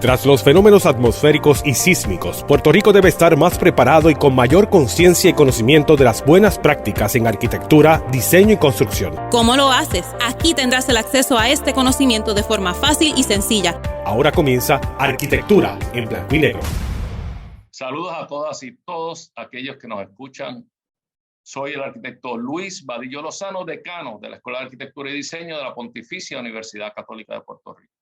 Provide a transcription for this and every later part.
Tras los fenómenos atmosféricos y sísmicos, Puerto Rico debe estar más preparado y con mayor conciencia y conocimiento de las buenas prácticas en arquitectura, diseño y construcción. ¿Cómo lo haces? Aquí tendrás el acceso a este conocimiento de forma fácil y sencilla. Ahora comienza Arquitectura en Blanco y Negro. Saludos a todas y todos aquellos que nos escuchan. Soy el arquitecto Luis Vadillo Lozano, decano de la Escuela de Arquitectura y Diseño de la Pontificia Universidad Católica de Puerto Rico.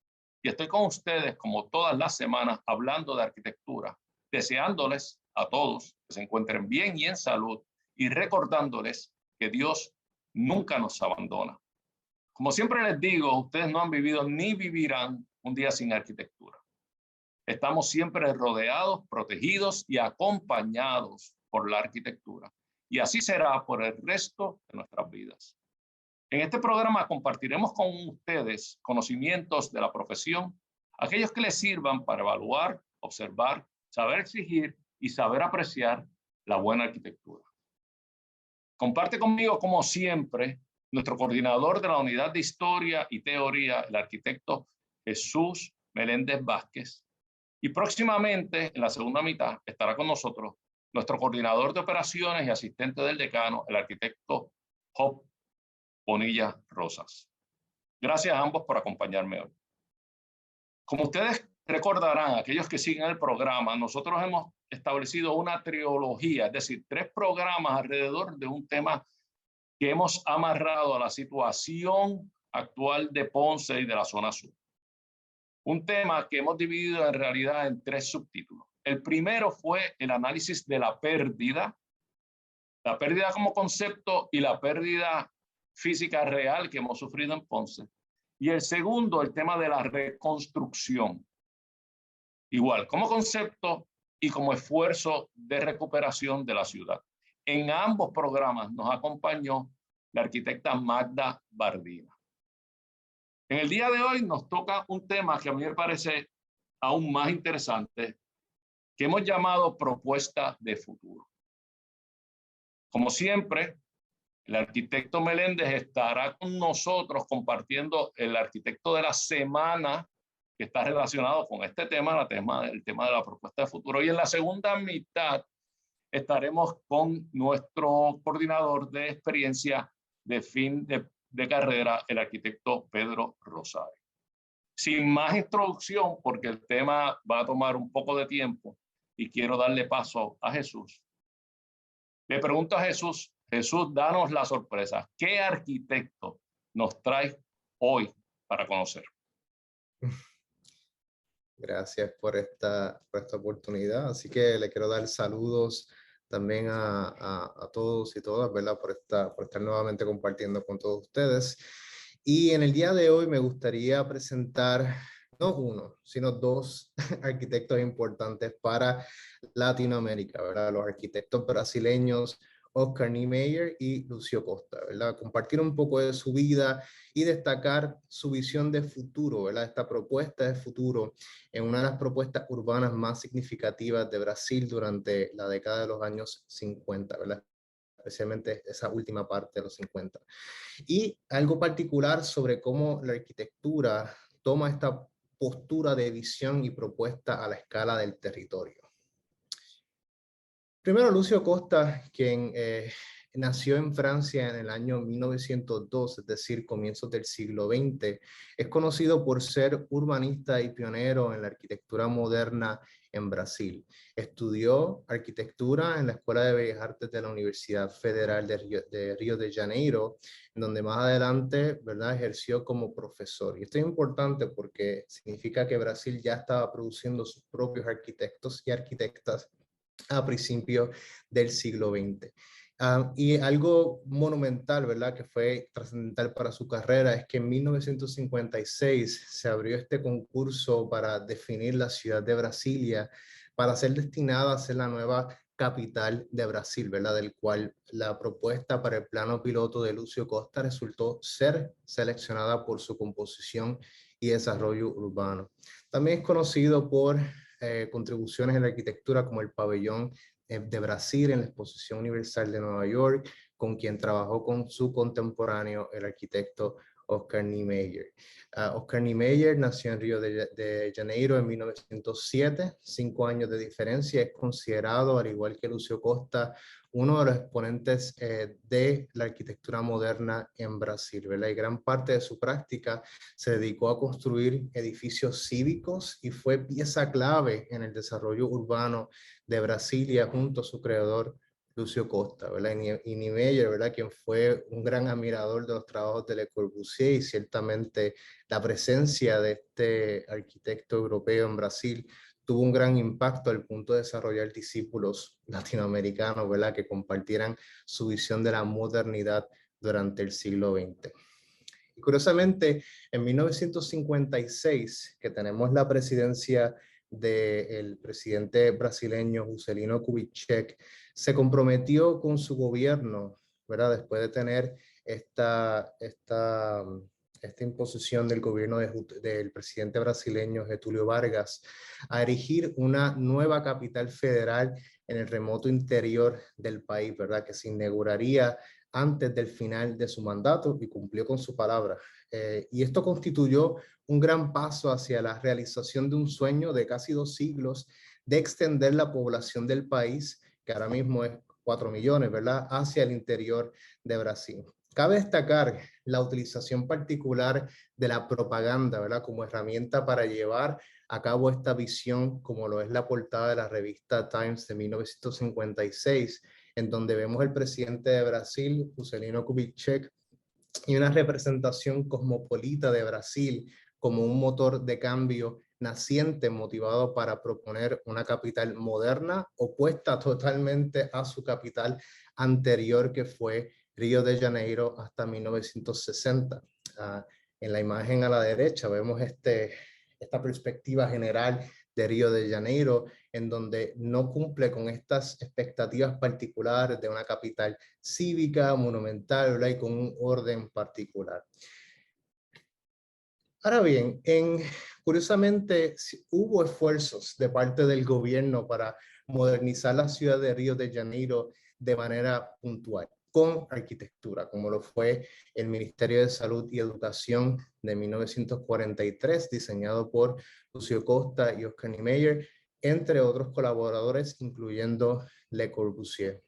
Y estoy con ustedes, como todas las semanas, hablando de arquitectura, deseándoles a todos que se encuentren bien y en salud y recordándoles que Dios nunca nos abandona. Como siempre les digo, ustedes no han vivido ni vivirán un día sin arquitectura. Estamos siempre rodeados, protegidos y acompañados por la arquitectura. Y así será por el resto de nuestras vidas. En este programa compartiremos con ustedes conocimientos de la profesión, aquellos que les sirvan para evaluar, observar, saber exigir y saber apreciar la buena arquitectura. Comparte conmigo, como siempre, nuestro coordinador de la Unidad de Historia y Teoría, el arquitecto Jesús Meléndez Vázquez. Y próximamente, en la segunda mitad, estará con nosotros nuestro coordinador de operaciones y asistente del decano, el arquitecto Job Bonilla Rosas. Gracias a ambos por acompañarme hoy. Como ustedes recordarán, aquellos que siguen el programa, nosotros hemos establecido una trilogía, es decir, 3 programas alrededor de un tema que hemos amarrado a la situación actual de Ponce y de la zona sur. Un tema que hemos dividido en realidad en 3 subtítulos. El primero fue el análisis de la pérdida como concepto y la pérdida física real que hemos sufrido en Ponce. Y el segundo, el tema de la reconstrucción. Igual, como concepto y como esfuerzo de recuperación de la ciudad. En ambos programas nos acompañó la arquitecta Magda Bardina. En el día de hoy nos toca un tema que a mí me parece aún más interesante, que hemos llamado propuesta de futuro. Como siempre, el arquitecto Meléndez estará con nosotros compartiendo el arquitecto de la semana que está relacionado con este tema, el tema de la propuesta de futuro. Y en la segunda mitad estaremos con nuestro coordinador de experiencia de fin de carrera, el arquitecto Pedro Rosario. Sin más introducción, porque el tema va a tomar un poco de tiempo y quiero darle paso a Jesús. Le pregunto a Jesús, Jesús, danos la sorpresa. ¿Qué arquitecto nos trae hoy para conocer? Gracias por esta oportunidad. Así que le quiero dar saludos también a todos y todas, ¿verdad? Por estar nuevamente compartiendo con todos ustedes. Y en el día de hoy me gustaría presentar no uno, sino 2 arquitectos importantes para Latinoamérica, ¿verdad? Los arquitectos brasileños Oscar Niemeyer y Lucio Costa, ¿verdad? Compartir un poco de su vida y destacar su visión de futuro, ¿verdad? Esta propuesta de futuro en una de las propuestas urbanas más significativas de Brasil durante la década de los años 50, ¿verdad? Especialmente esa última parte de los 50. Y algo particular sobre cómo la arquitectura toma esta postura de visión y propuesta a la escala del territorio. Primero, Lucio Costa, quien nació en Francia en el año 1902, es decir, comienzos del siglo XX, es conocido por ser urbanista y pionero en la arquitectura moderna en Brasil. Estudió arquitectura en la Escuela de Bellas Artes de la Universidad Federal de Río de Janeiro, en donde más adelante, ¿verdad?, ejerció como profesor. Y esto es importante porque significa que Brasil ya estaba produciendo sus propios arquitectos y arquitectas a principios del siglo XX. Y algo monumental, ¿verdad?, que fue trascendental para su carrera, es que en 1956 se abrió este concurso para definir la ciudad de Brasilia, para ser destinada a ser la nueva capital de Brasil, ¿verdad?, del cual la propuesta para el plano piloto de Lucio Costa resultó ser seleccionada por su composición y desarrollo urbano. También es conocido por contribuciones en la arquitectura como el pabellón de Brasil en la Exposición Universal de Nueva York, con quien trabajó con su contemporáneo, el arquitecto Oscar Niemeyer. Oscar Niemeyer nació en Río de Janeiro en 1907, 5 años de diferencia. Es considerado, al igual que Lúcio Costa, uno de los exponentes de la arquitectura moderna en Brasil, ¿verdad? Y gran parte de su práctica se dedicó a construir edificios cívicos y fue pieza clave en el desarrollo urbano de Brasilia junto a su creador, Lúcio Costa, ¿verdad? Y Niemeyer, ¿verdad? Quien fue un gran admirador de los trabajos de Le Corbusier, y ciertamente la presencia de este arquitecto europeo en Brasil tuvo un gran impacto al punto de desarrollar discípulos latinoamericanos, ¿verdad? Que compartieran su visión de la modernidad durante el siglo XX. Y curiosamente, en 1956, que tenemos la presidencia del presidente brasileño Juscelino Kubitschek, se comprometió con su gobierno, ¿verdad? Después de tener esta imposición del gobierno del presidente brasileño Getúlio Vargas, a erigir una nueva capital federal en el remoto interior del país, ¿verdad? Que se inauguraría antes del final de su mandato, y cumplió con su palabra. Y esto constituyó un gran paso hacia la realización de un sueño de casi 2 siglos de extender la población del país, que ahora mismo es 4 millones, ¿verdad?, hacia el interior de Brasil. Cabe destacar la utilización particular de la propaganda, ¿verdad?, como herramienta para llevar a cabo esta visión, como lo es la portada de la revista Times de 1956, en donde vemos el presidente de Brasil, Juscelino Kubitschek, y una representación cosmopolita de Brasil como un motor de cambio naciente motivado para proponer una capital moderna opuesta totalmente a su capital anterior, que fue Río de Janeiro hasta 1960. En la imagen a la derecha vemos esta perspectiva general de Río de Janeiro, en donde no cumple con estas expectativas particulares de una capital cívica, monumental, ¿verdad?, y con un orden particular. Ahora bien, curiosamente hubo esfuerzos de parte del gobierno para modernizar la ciudad de Río de Janeiro de manera puntual, con arquitectura, como lo fue el Ministerio de Salud y Educación de 1943, diseñado por Lúcio Costa y Oscar Niemeyer, entre otros colaboradores, incluyendo Le Corbusier.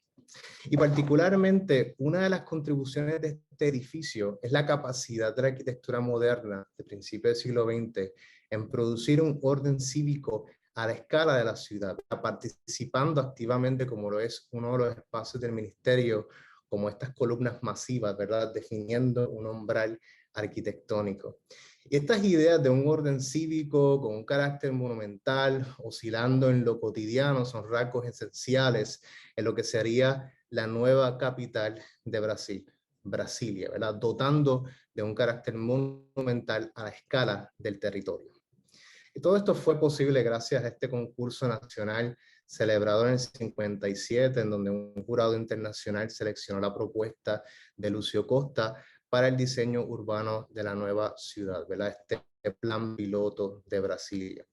Y particularmente, una de las contribuciones de este edificio es la capacidad de la arquitectura moderna de principios del siglo XX en producir un orden cívico a la escala de la ciudad, participando activamente, como lo es uno de los espacios del ministerio, como estas columnas masivas, ¿verdad?, definiendo un umbral arquitectónico. Y estas ideas de un orden cívico con un carácter monumental, oscilando en lo cotidiano, son rasgos esenciales en lo que sería la nueva capital de Brasil, Brasilia, ¿verdad?, dotando de un carácter monumental a la escala del territorio. Y todo esto fue posible gracias a este concurso nacional celebrado en el 57, en donde un jurado internacional seleccionó la propuesta de Lúcio Costa para el diseño urbano de la nueva ciudad, ¿verdad?, este plan piloto de Brasilia.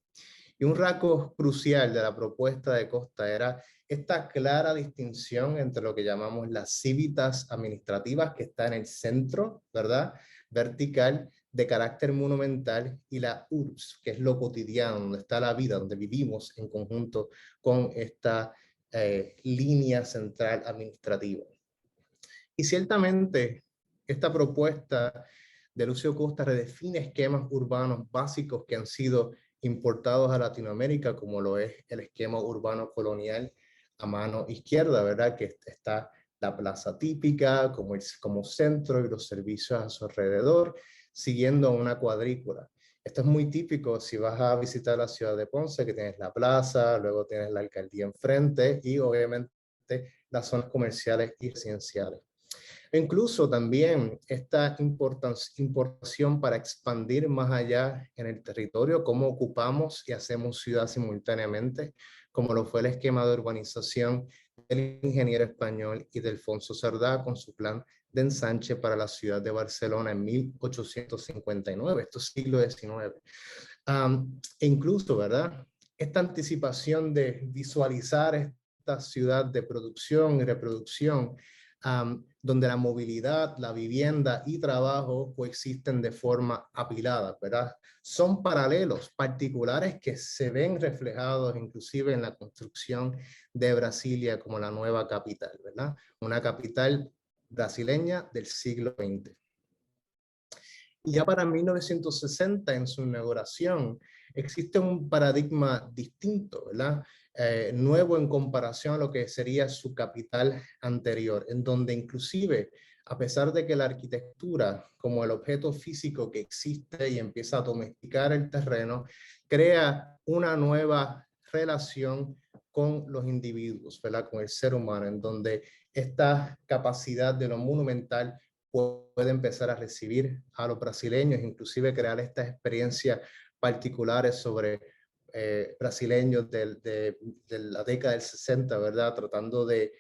Y un rasgo crucial de la propuesta de Costa era esta clara distinción entre lo que llamamos las civitas administrativas, que está en el centro, ¿verdad?, vertical, de carácter monumental, y la urbs, que es lo cotidiano, donde está la vida, donde vivimos en conjunto con esta línea central administrativa. Y ciertamente esta propuesta de Lúcio Costa redefine esquemas urbanos básicos que han sido importados a Latinoamérica, como lo es el esquema urbano colonial a mano izquierda, ¿verdad?, que está la plaza típica como centro y los servicios a su alrededor, siguiendo una cuadrícula. Esto es muy típico si vas a visitar la ciudad de Ponce, que tienes la plaza, luego tienes la alcaldía enfrente y obviamente las zonas comerciales y residenciales. Incluso también esta importación para expandir más allá en el territorio, cómo ocupamos y hacemos ciudad simultáneamente, como lo fue el esquema de urbanización del ingeniero español Ildefonso Cerdá con su plan de ensanche para la ciudad de Barcelona en 1859, esto es siglo XIX. E incluso, ¿verdad?, esta anticipación de visualizar esta ciudad de producción y reproducción donde la movilidad, la vivienda y trabajo coexisten de forma apilada, ¿verdad? Son paralelos particulares que se ven reflejados inclusive en la construcción de Brasilia como la nueva capital, ¿verdad? Una capital brasileña del siglo XX. Y ya para 1960, en su inauguración, existe un paradigma distinto, ¿verdad? Nuevo en comparación a lo que sería su capital anterior, en donde inclusive, a pesar de que la arquitectura, como el objeto físico que existe y empieza a domesticar el terreno, crea una nueva relación con los individuos, ¿verdad? Con el ser humano, en donde esta capacidad de lo monumental puede empezar a recibir a los brasileños, inclusive crear estas experiencias particulares sobre brasileños de la década del 60, ¿verdad? Tratando de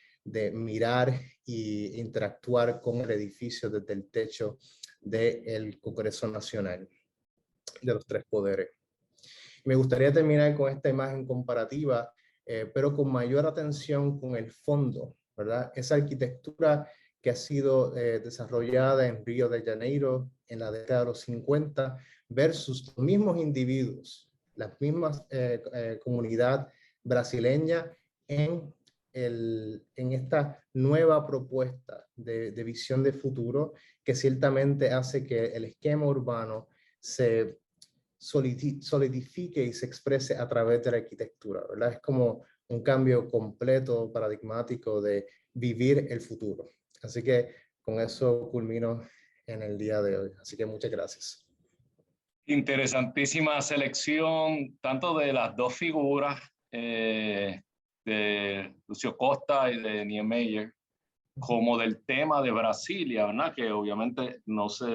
mirar e interactuar con el edificio desde el techo del Congreso Nacional de los Tres Poderes. Me gustaría terminar con esta imagen comparativa, pero con mayor atención con el fondo, ¿verdad? Esa arquitectura que ha sido desarrollada en Río de Janeiro en la década de los 50 versus los mismos individuos, las mismas comunidad brasileña en esta nueva propuesta de visión de futuro que ciertamente hace que el esquema urbano se solidifique y se exprese a través de la arquitectura, ¿verdad? Es como un cambio completo, paradigmático de vivir el futuro. Así que con eso culmino en el día de hoy. Así que muchas gracias. Interesantísima selección, tanto de las dos figuras, de Lucio Costa y de Niemeyer, como del tema de Brasilia, ¿verdad? Que obviamente no se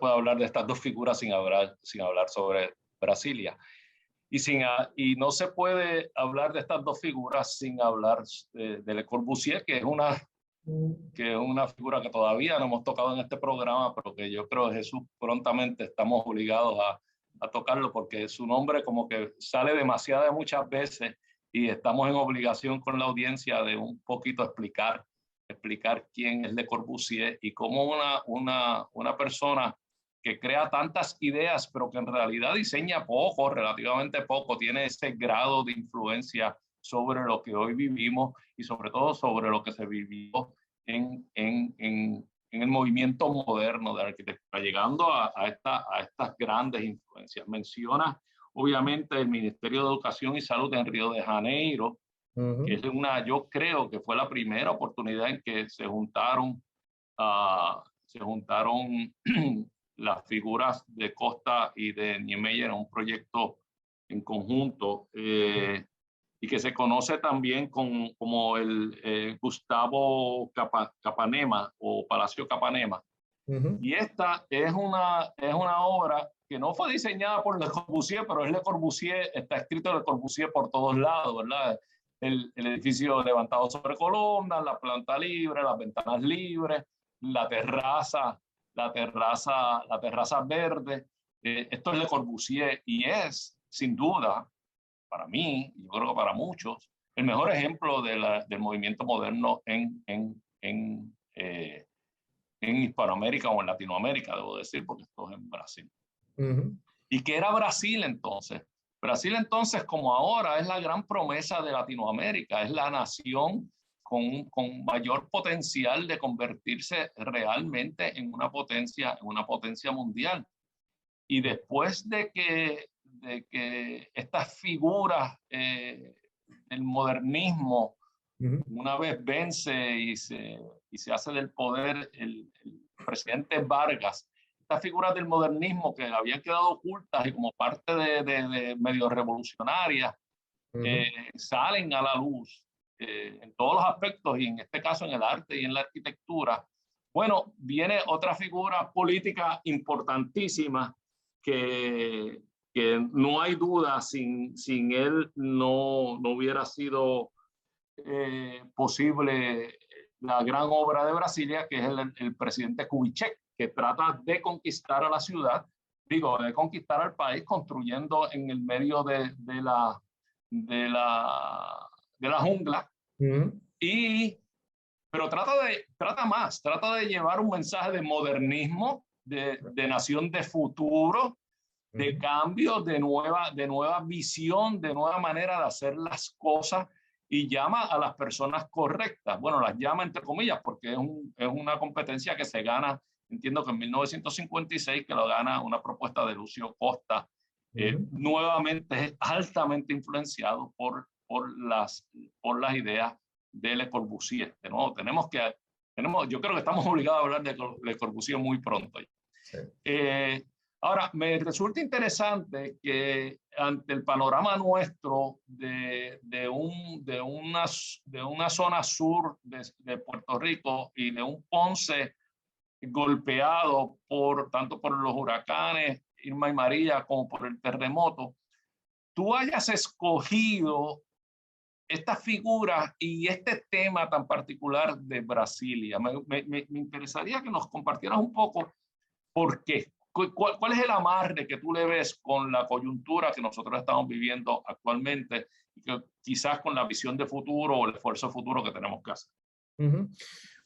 puede hablar de estas dos figuras sin hablar sobre Brasilia. Y no se puede hablar de estas dos figuras sin hablar de Le Corbusier, que es una figura que todavía no hemos tocado en este programa, pero que yo creo que Jesús prontamente estamos obligados a tocarlo, porque su nombre como que sale muchas veces y estamos en obligación con la audiencia de un poquito explicar quién es Le Corbusier y cómo una persona que crea tantas ideas, pero que en realidad diseña poco, relativamente poco, tiene ese grado de influencia sobre lo que hoy vivimos y sobre todo sobre lo que se vivió en el movimiento moderno de la arquitectura, llegando a estas grandes influencias. Menciona obviamente el Ministerio de Educación y Salud en Río de Janeiro, que es yo creo que fue la primera oportunidad en que se juntaron las figuras de Costa y de Niemeyer en un proyecto en conjunto, y que se conoce también como el Gustavo Capanema o Palacio Capanema. Y esta es una obra que no fue diseñada por Le Corbusier, pero es Le Corbusier, está escrito Le Corbusier por todos lados, ¿verdad? El edificio levantado sobre columnas, la planta libre, las ventanas libres, la terraza verde. Esto es Le Corbusier y es, sin duda, para mí, y yo creo que para muchos, el mejor ejemplo del movimiento moderno en Hispanoamérica o en Latinoamérica, debo decir, porque esto es en Brasil. ¿Y qué era Brasil entonces? Brasil entonces, como ahora, es la gran promesa de Latinoamérica, es la nación con mayor potencial de convertirse realmente en una potencia mundial. Y después de que estas figuras del modernismo, una vez vence y se hace del poder el presidente Vargas, estas figuras del modernismo que habían quedado ocultas y como parte de medio revolucionarias, salen a la luz en todos los aspectos, y en este caso en el arte y en la arquitectura. Bueno, viene otra figura política importantísima que no hay duda, sin él no hubiera sido posible la gran obra de Brasilia, que es el presidente Kubitschek, que trata de conquistar a la ciudad, de conquistar al país, construyendo en el medio de la jungla. Y pero trata de llevar un mensaje de modernismo, de nación de futuro, de cambio, de nueva visión, de nueva manera de hacer las cosas, y llama a las personas correctas. Bueno, las llama entre comillas porque es una competencia que se gana, entiendo que en 1956, que lo gana una propuesta de Lucio Costa, nuevamente es altamente influenciado por las ideas de Le Corbusier. De nuevo, yo creo que estamos obligados a hablar de Le Corbusier muy pronto. Sí. Ahora, me resulta interesante que ante el panorama nuestro de una zona sur de Puerto Rico y de un Ponce golpeado tanto por los huracanes Irma y María como por el terremoto, tú hayas escogido esta figura y este tema tan particular de Brasilia. Me interesaría que nos compartieras un poco por qué. ¿Cuál es el amarre que tú le ves con la coyuntura que nosotros estamos viviendo actualmente y que quizás con la visión de futuro o el esfuerzo futuro que tenemos que hacer?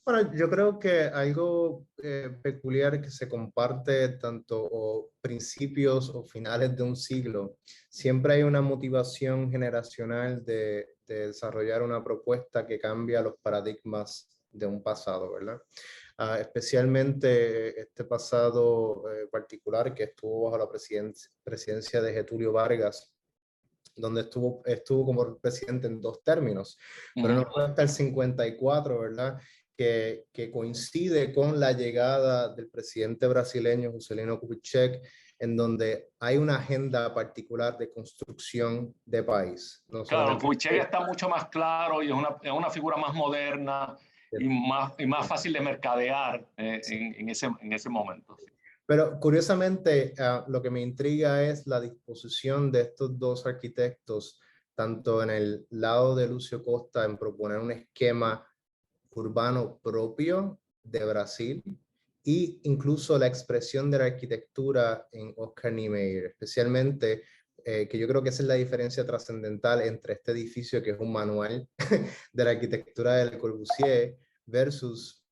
Bueno, yo creo que algo peculiar que se comparte tanto principios o finales de un siglo, siempre hay una motivación generacional de desarrollar una propuesta que cambia los paradigmas de un pasado, ¿verdad? Especialmente este pasado particular que estuvo bajo la presidencia de Getúlio Vargas, donde estuvo como presidente en 2 términos, pero no fue hasta el 54, ¿verdad? Que coincide con la llegada del presidente brasileño Juscelino Kubitschek, en donde hay una agenda particular de construcción de país. No claro, Kubitschek está mucho más claro y es una figura más moderna y más fácil de mercadear en ese momento. Pero curiosamente, lo que me intriga es la disposición de estos 2 arquitectos, tanto en el lado de Lucio Costa en proponer un esquema urbano propio de Brasil, e incluso la expresión de la arquitectura en Oscar Niemeyer, especialmente que yo creo que esa es la diferencia trascendental entre este edificio, que es un manual de la arquitectura de Le Corbusier, versus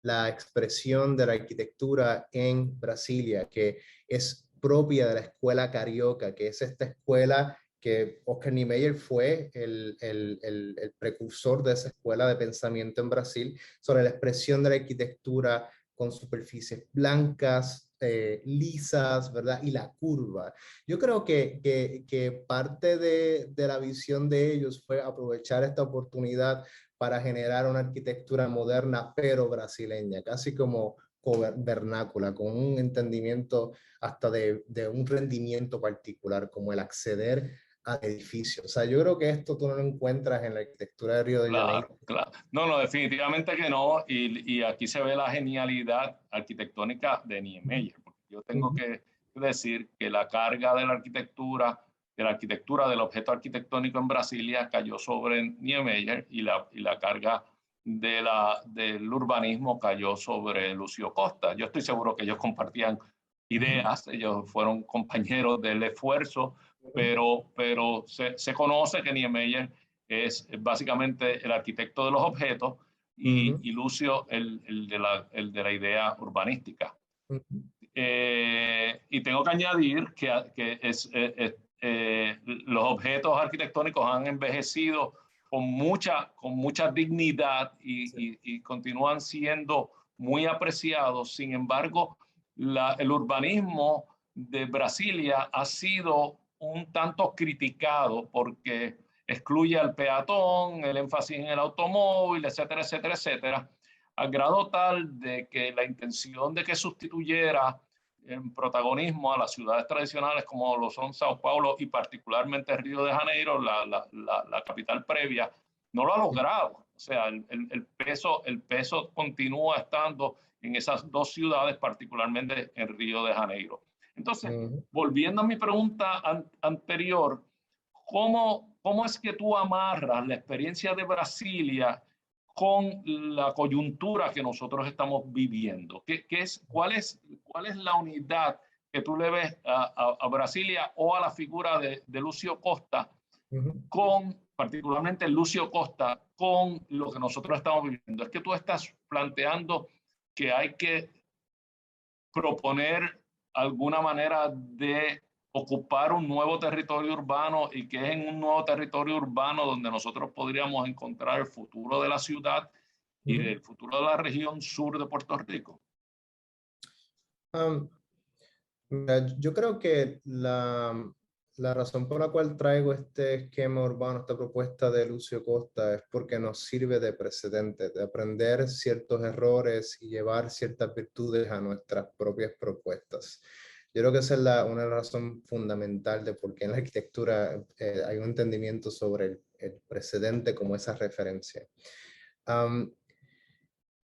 la expresión de la arquitectura en Brasilia, que es propia de la escuela carioca, que es esta escuela que Oscar Niemeyer fue el precursor de esa escuela de pensamiento en Brasil, sobre la expresión de la arquitectura con superficies blancas, lisas, ¿verdad? Y la curva. Yo creo que parte de la visión de ellos fue aprovechar esta oportunidad para generar una arquitectura moderna, pero brasileña, casi como vernácula, con un entendimiento hasta de un rendimiento particular, como el acceder al edificio. O sea, yo creo que esto tú no lo encuentras en la arquitectura de Río de Janeiro. Claro. No, definitivamente que no. Y aquí se ve la genialidad arquitectónica de Niemeyer. Porque yo tengo que decir que la carga de la arquitectura del objeto arquitectónico en Brasilia cayó sobre Niemeyer y la carga del urbanismo cayó sobre Lucio Costa. Yo estoy seguro que ellos compartían ideas, ellos fueron compañeros del esfuerzo, pero se conoce que Niemeyer es básicamente el arquitecto de los objetos y Lucio el de la idea urbanística. Y tengo que añadir que los objetos arquitectónicos han envejecido con mucha dignidad y continúan siendo muy apreciados. Sin embargo, el urbanismo de Brasilia ha sido un tanto criticado porque excluye al peatón, el énfasis en el automóvil, etcétera, etcétera, etcétera, al grado tal de que la intención de que sustituyera en protagonismo a las ciudades tradicionales como lo son Sao Paulo y particularmente Río de Janeiro, la capital previa, no lo ha logrado. O sea, el peso continúa estando en esas 2 ciudades, particularmente en Río de Janeiro. Entonces, volviendo a mi pregunta anterior, ¿cómo es que tú amarras la experiencia de Brasilia con la coyuntura que nosotros estamos viviendo? ¿Cuál es la unidad que tú le ves a Brasilia o a la figura de Lucio Costa con, particularmente Lucio Costa, con lo que nosotros estamos viviendo. Es que tú estás planteando que hay que proponer alguna manera de ocupar un nuevo territorio urbano, y que es en un nuevo territorio urbano donde nosotros podríamos encontrar el futuro de la ciudad y del futuro de la región sur de Puerto Rico. Yo creo que la razón por la cual traigo este esquema urbano, esta propuesta de Lucio Costa, es porque nos sirve de precedente, de aprender ciertos errores y llevar ciertas virtudes a nuestras propias propuestas. Yo creo que esa es una razón fundamental de por qué en la arquitectura hay un entendimiento sobre el precedente como esa referencia.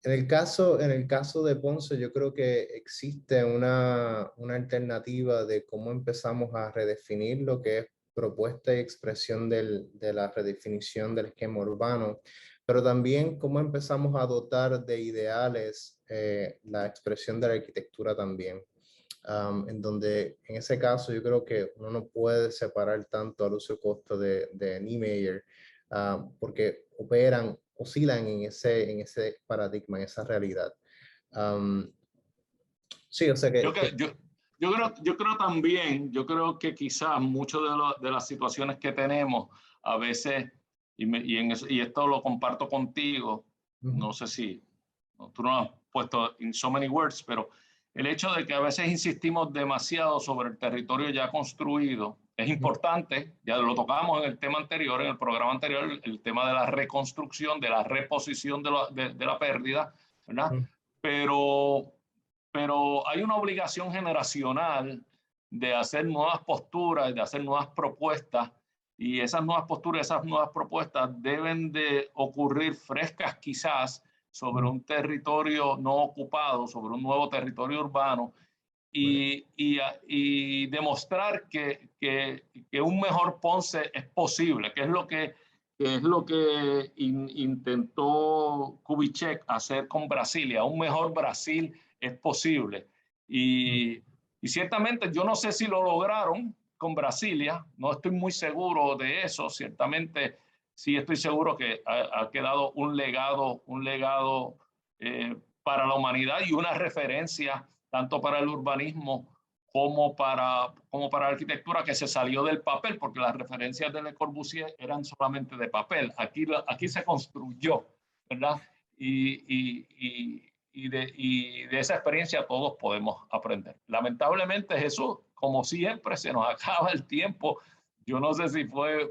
En el caso de Ponce, yo creo que existe una alternativa de cómo empezamos a redefinir lo que es propuesta y expresión de la redefinición del esquema urbano, pero también cómo empezamos a dotar de ideales la expresión de la arquitectura también. En donde, en ese caso, yo creo que uno no puede separar tanto a Lucio Costa de Niemeyer, porque oscilan en ese paradigma, en esa realidad. Sí, o sea que... Yo creo también, yo creo que quizás muchas de las situaciones que tenemos a veces, y esto lo comparto contigo, no sé si tú no lo has puesto in so many words, pero el hecho de que a veces insistimos demasiado sobre el territorio ya construido es importante. Ya lo tocamos en el tema anterior, en el programa anterior, el tema de la reconstrucción, de la reposición de la pérdida, ¿verdad? Pero hay una obligación generacional de hacer nuevas posturas, de hacer nuevas propuestas, y esas nuevas posturas, esas nuevas propuestas deben de ocurrir frescas quizás sobre un territorio no ocupado, sobre un nuevo territorio urbano, y demostrar que un mejor Ponce es posible, que es lo que intentó Kubitschek hacer con Brasilia. Un mejor Brasil es posible. Y ciertamente yo no sé si lo lograron con Brasilia, no estoy muy seguro de eso. Ciertamente sí estoy seguro que ha quedado un legado para la humanidad, y una referencia tanto para el urbanismo como para la arquitectura, que se salió del papel, porque las referencias de Le Corbusier eran solamente de papel. Aquí se construyó, ¿verdad? Y de esa experiencia todos podemos aprender. Lamentablemente, Jesús, como siempre, se nos acaba el tiempo. Yo no sé si fue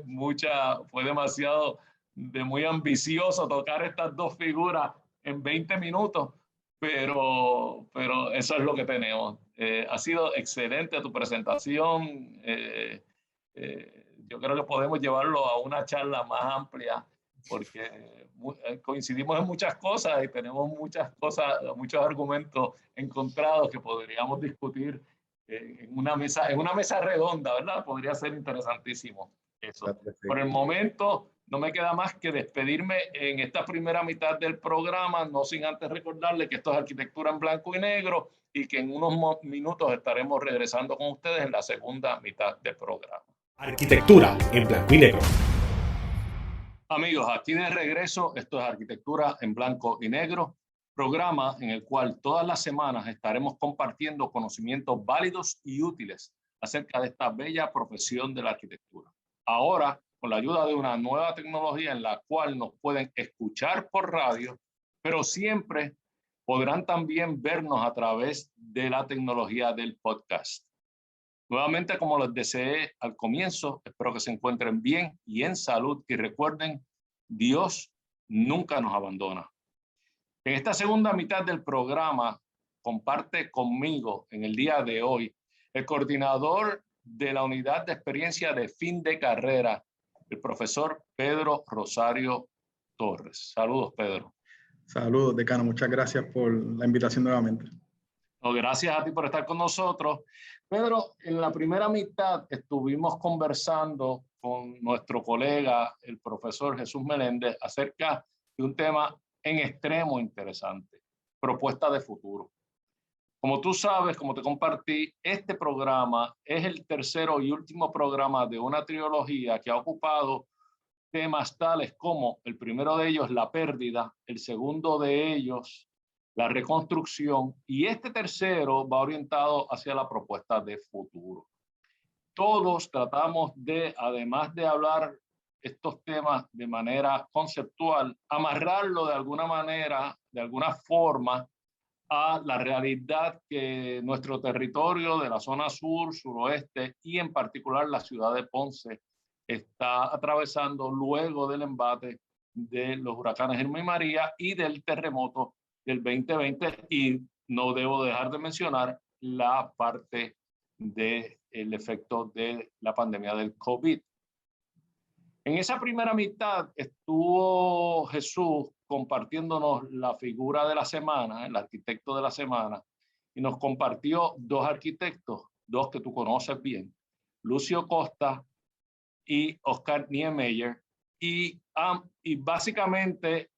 demasiado muy ambicioso tocar estas dos figuras en 20 minutos, pero eso es lo que tenemos. Ha sido excelente tu presentación. Yo creo que podemos llevarlo a una charla más amplia, porque coincidimos en muchas cosas y tenemos muchos argumentos encontrados que podríamos discutir en una mesa redonda, ¿verdad? Podría ser interesantísimo eso. Por el momento no me queda más que despedirme en esta primera mitad del programa, no sin antes recordarle que esto es Arquitectura en Blanco y Negro, y que en unos minutos estaremos regresando con ustedes en la segunda mitad del programa. Arquitectura en Blanco y Negro. Amigos, aquí de regreso. Esto es Arquitectura en Blanco y Negro, programa en el cual todas las semanas estaremos compartiendo conocimientos válidos y útiles acerca de esta bella profesión de la arquitectura. Ahora, con la ayuda de una nueva tecnología en la cual nos pueden escuchar por radio, pero siempre podrán también vernos a través de la tecnología del podcast. Nuevamente, como les deseé al comienzo, espero que se encuentren bien y en salud, y recuerden, Dios nunca nos abandona. En esta segunda mitad del programa comparte conmigo en el día de hoy el coordinador de la unidad de experiencia de fin de carrera, el profesor Pedro Rosario Torres. Saludos, Pedro. Saludos, decano. Muchas gracias por la invitación nuevamente. No, gracias a ti por estar con nosotros. Pedro, en la primera mitad estuvimos conversando con nuestro colega, el profesor Jesús Meléndez, acerca de un tema en extremo interesante: propuesta de futuro. Como tú sabes, como te compartí, este programa es el tercero y último programa de una trilogía que ha ocupado temas tales como el primero de ellos, la pérdida, el segundo de ellos, la reconstrucción, y este tercero va orientado hacia la propuesta de futuro. Todos tratamos de, además de hablar estos temas de manera conceptual, amarrarlo de alguna manera, de alguna forma, a la realidad que nuestro territorio de la zona sur, suroeste y en particular la ciudad de Ponce está atravesando luego del embate de los huracanes Irma y María y del terremoto del 2020. Y no debo dejar de mencionar la parte del efecto de la pandemia del COVID. En esa primera mitad estuvo Jesús compartiéndonos la figura de la semana, el arquitecto de la semana, y nos compartió dos arquitectos, dos que tú conoces bien, Lucio Costa y Oscar Niemeyer, y básicamente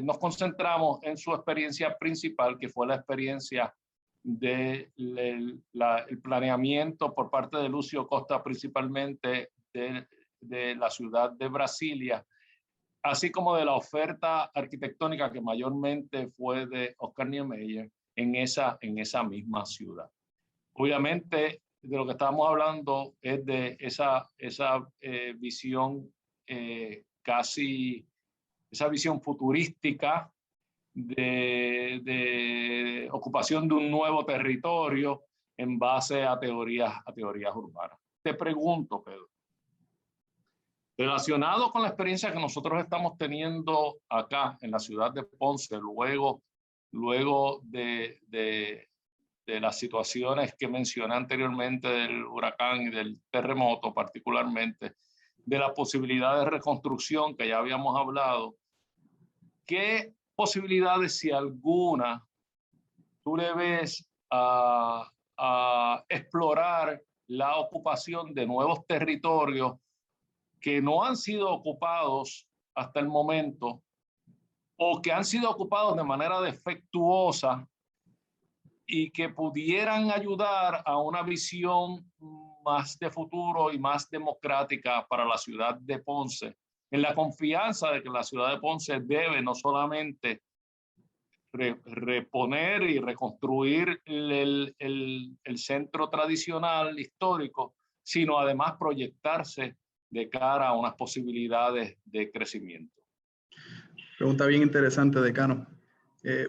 nos concentramos en su experiencia principal, que fue la experiencia del el planeamiento por parte de Lucio Costa, principalmente de la ciudad de Brasilia, así como de la oferta arquitectónica que mayormente fue de Oscar Niemeyer en esa misma ciudad. Obviamente, de lo que estamos hablando es de esa visión esa visión futurística de ocupación de un nuevo territorio en base a teorías urbanas. Te pregunto, Pedro, relacionado con la experiencia que nosotros estamos teniendo acá en la ciudad de Ponce, luego de las situaciones que mencioné anteriormente del huracán y del terremoto, particularmente, de la posibilidad de reconstrucción que ya habíamos hablado, ¿qué posibilidades, si alguna, tú le ves a explorar la ocupación de nuevos territorios que no han sido ocupados hasta el momento o que han sido ocupados de manera defectuosa y que pudieran ayudar a una visión más de futuro y más democrática para la ciudad de Ponce, en la confianza de que la ciudad de Ponce debe no solamente reponer y reconstruir el centro tradicional histórico, sino además proyectarse de cara a unas posibilidades de crecimiento? Pregunta bien interesante, decano.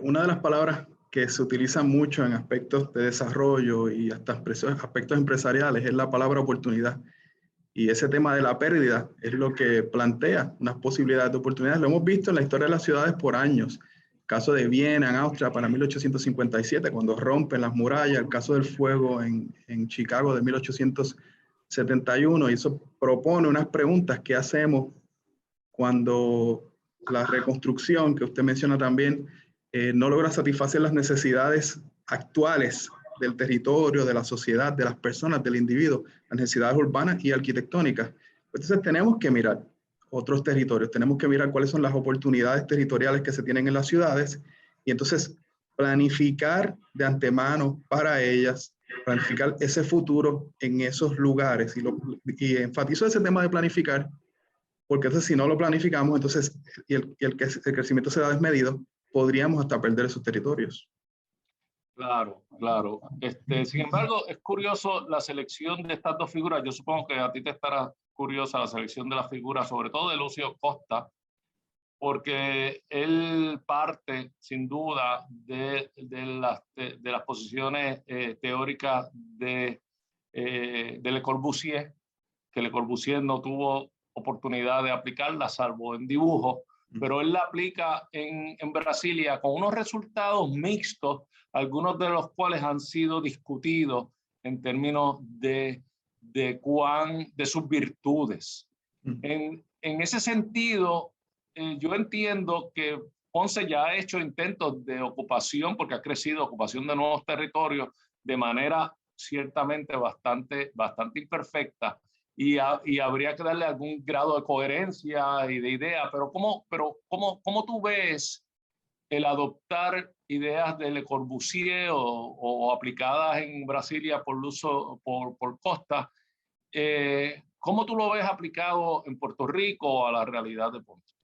Una de las palabras que se utiliza mucho en aspectos de desarrollo y hasta aspectos empresariales es la palabra oportunidad. Y ese tema de la pérdida es lo que plantea unas posibilidades de oportunidades. Lo hemos visto en la historia de las ciudades por años. El caso de Viena, en Austria, para 1857, cuando rompen las murallas. El caso del fuego en Chicago de 1871. Y eso propone unas preguntas que hacemos cuando la reconstrucción, que usted menciona también, no logra satisfacer las necesidades actuales del territorio, de la sociedad, de las personas, del individuo, las necesidades urbanas y arquitectónicas. Entonces tenemos que mirar otros territorios, tenemos que mirar cuáles son las oportunidades territoriales que se tienen en las ciudades y entonces planificar de antemano para ellas, planificar ese futuro en esos lugares. Y enfatizo ese tema de planificar, porque entonces si no lo planificamos, entonces el crecimiento será desmedido, podríamos hasta perder esos territorios. Claro, claro. Sin embargo, es curioso la selección de estas dos figuras. Yo supongo que a ti te estará curiosa la selección de las figuras, sobre todo de Lucio Costa, porque él parte, sin duda, de las posiciones teóricas de Le Corbusier, que Le Corbusier no tuvo oportunidad de aplicarla, salvo en dibujo, pero él la aplica en Brasilia con unos resultados mixtos, algunos de los cuales han sido discutidos en términos de sus virtudes. En ese sentido, yo entiendo que Ponce ya ha hecho intentos de ocupación, porque ha crecido ocupación de nuevos territorios de manera ciertamente bastante imperfecta, y habría que darle algún grado de coherencia y de idea, pero ¿cómo tú ves el adoptar ideas de Le Corbusier o aplicadas en Brasilia por Costa, ¿cómo tú lo ves aplicado en Puerto Rico a la realidad de Ponce?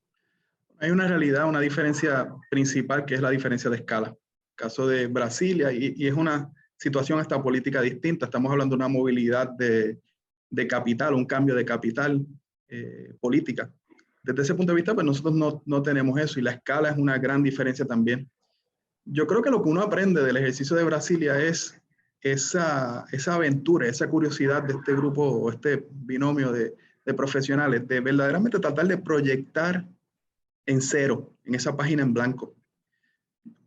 Hay una realidad, una diferencia principal, que es la diferencia de escala. El caso de Brasilia, y es una situación hasta política distinta. Estamos hablando de una movilidad de capital, un cambio de capital política. Desde ese punto de vista, pues nosotros no tenemos eso, y la escala es una gran diferencia también. Yo creo que lo que uno aprende del ejercicio de Brasilia es esa aventura, esa curiosidad de este grupo o este binomio de profesionales, de verdaderamente tratar de proyectar en cero, en esa página en blanco.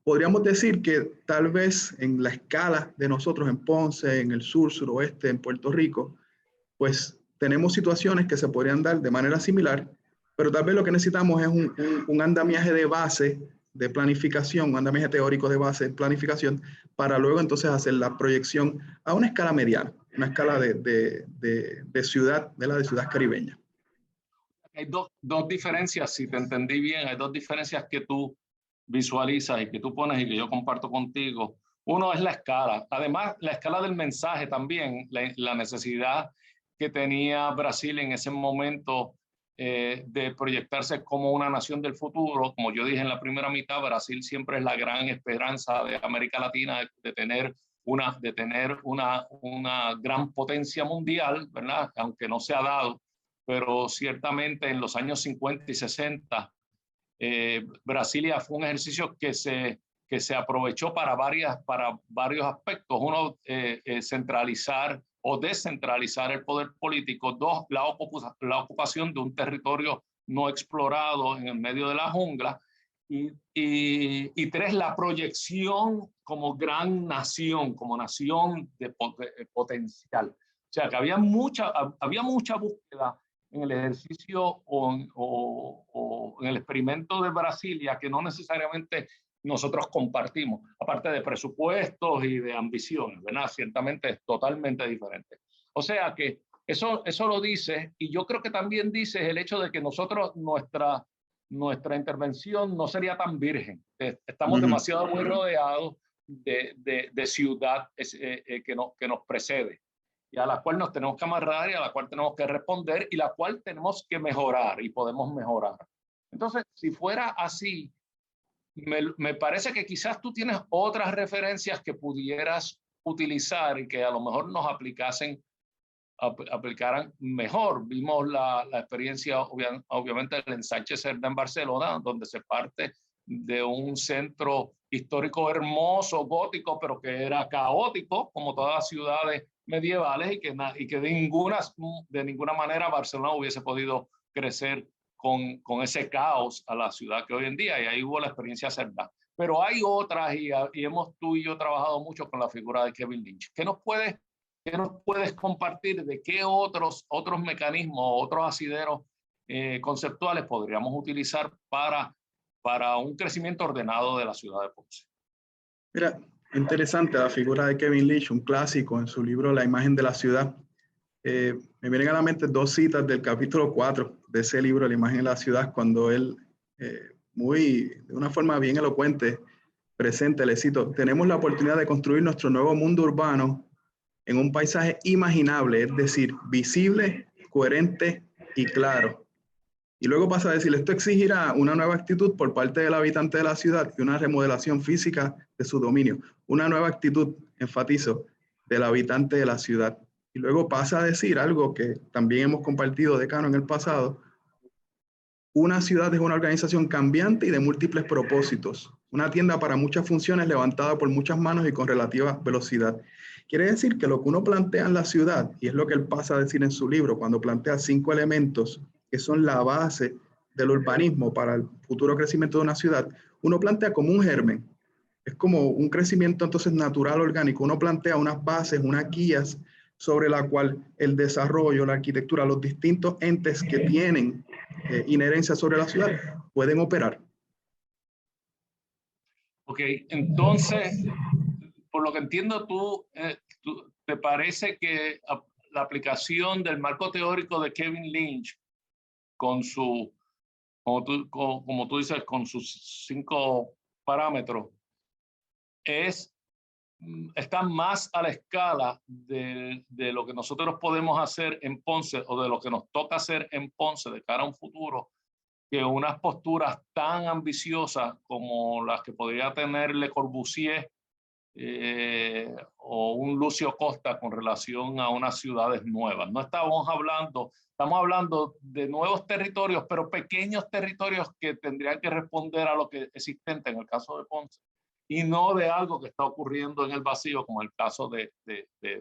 Podríamos decir que tal vez en la escala de nosotros en Ponce, en el sur, suroeste, en Puerto Rico, pues tenemos situaciones que se podrían dar de manera similar, pero tal vez lo que necesitamos es un andamiaje de base de planificación, un andamiaje teórico de base de planificación, para luego entonces hacer la proyección a una escala mediana, una escala de ciudad, de ciudad caribeña. Hay dos diferencias, si te entendí bien, hay dos diferencias que tú visualizas y que tú pones y que yo comparto contigo. Uno es la escala. Además, la escala del mensaje también, la necesidad que tenía Brasil en ese momento de proyectarse como una nación del futuro. Como yo dije en la primera mitad, Brasil siempre es la gran esperanza de América Latina de tener una gran potencia mundial, ¿verdad? Aunque no se ha dado, pero ciertamente en los años 50 y 60, Brasilia fue un ejercicio que se aprovechó para varios aspectos. Uno, centralizar o descentralizar el poder político. Dos, la ocupación de un territorio no explorado en el medio de la jungla. Y tres, la proyección como gran nación, como nación de potencial. O sea, que había mucha búsqueda en el ejercicio o en el experimento de Brasilia que no necesariamente nosotros compartimos, aparte de presupuestos y de ambiciones, ¿verdad? Ciertamente es totalmente diferente. O sea que eso lo dice, y yo creo que también dice el hecho de que nosotros, nuestra intervención no sería tan virgen. Estamos demasiado muy rodeados de ciudad que nos precede, y a la cual nos tenemos que amarrar y a la cual tenemos que responder y la cual tenemos que mejorar y podemos mejorar. Entonces, si fuera así, me parece que quizás tú tienes otras referencias que pudieras utilizar y que a lo mejor nos aplicaran mejor. Vimos la experiencia, obviamente, del ensanche Cerdá en Barcelona, donde se parte de un centro histórico hermoso, gótico, pero que era caótico, como todas las ciudades medievales, y que de ninguna manera Barcelona hubiese podido crecer con ese caos a la ciudad que hoy en día, y ahí hubo la experiencia Cerdá. Pero hay otras, y hemos tú y yo trabajado mucho con la figura de Kevin Lynch. ¿Qué nos puedes compartir de qué otros mecanismos, otros asideros conceptuales podríamos utilizar para un crecimiento ordenado de la ciudad de Ponce? Mira, interesante la figura de Kevin Lynch, un clásico en su libro La imagen de la ciudad. Me vienen a la mente dos citas del capítulo 4 de ese libro, La imagen de la ciudad, cuando él, de una forma bien elocuente, presenta, le cito: tenemos la oportunidad de construir nuestro nuevo mundo urbano en un paisaje imaginable, es decir, visible, coherente y claro. Y luego pasa a decir, esto exigirá una nueva actitud por parte del habitante de la ciudad y una remodelación física de su dominio. Una nueva actitud, enfatizo, del habitante de la ciudad. Y luego pasa a decir algo que también hemos compartido, decano, en el pasado: una ciudad es una organización cambiante y de múltiples propósitos. Una tienda para muchas funciones levantada por muchas manos y con relativa velocidad. Quiere decir que lo que uno plantea en la ciudad, y es lo que él pasa a decir en su libro, cuando plantea 5 elementos que son la base del urbanismo para el futuro crecimiento de una ciudad, uno plantea como un germen. Es como un crecimiento entonces natural, orgánico. Uno plantea unas bases, unas guías sobre la cual el desarrollo, la arquitectura, los distintos entes que tienen inherencia sobre la ciudad pueden operar. Ok, entonces, por lo que entiendo, tú te parece que la aplicación del marco teórico de Kevin Lynch con como tú dices, con sus 5 parámetros están más a la escala de lo que nosotros podemos hacer en Ponce o de lo que nos toca hacer en Ponce de cara a un futuro, que unas posturas tan ambiciosas como las que podría tener Le Corbusier o un Lucio Costa con relación a unas ciudades nuevas. No estamos hablando de nuevos territorios, pero pequeños territorios que tendrían que responder a lo que es existente en el caso de Ponce, y no de algo que está ocurriendo en el vacío, como el caso de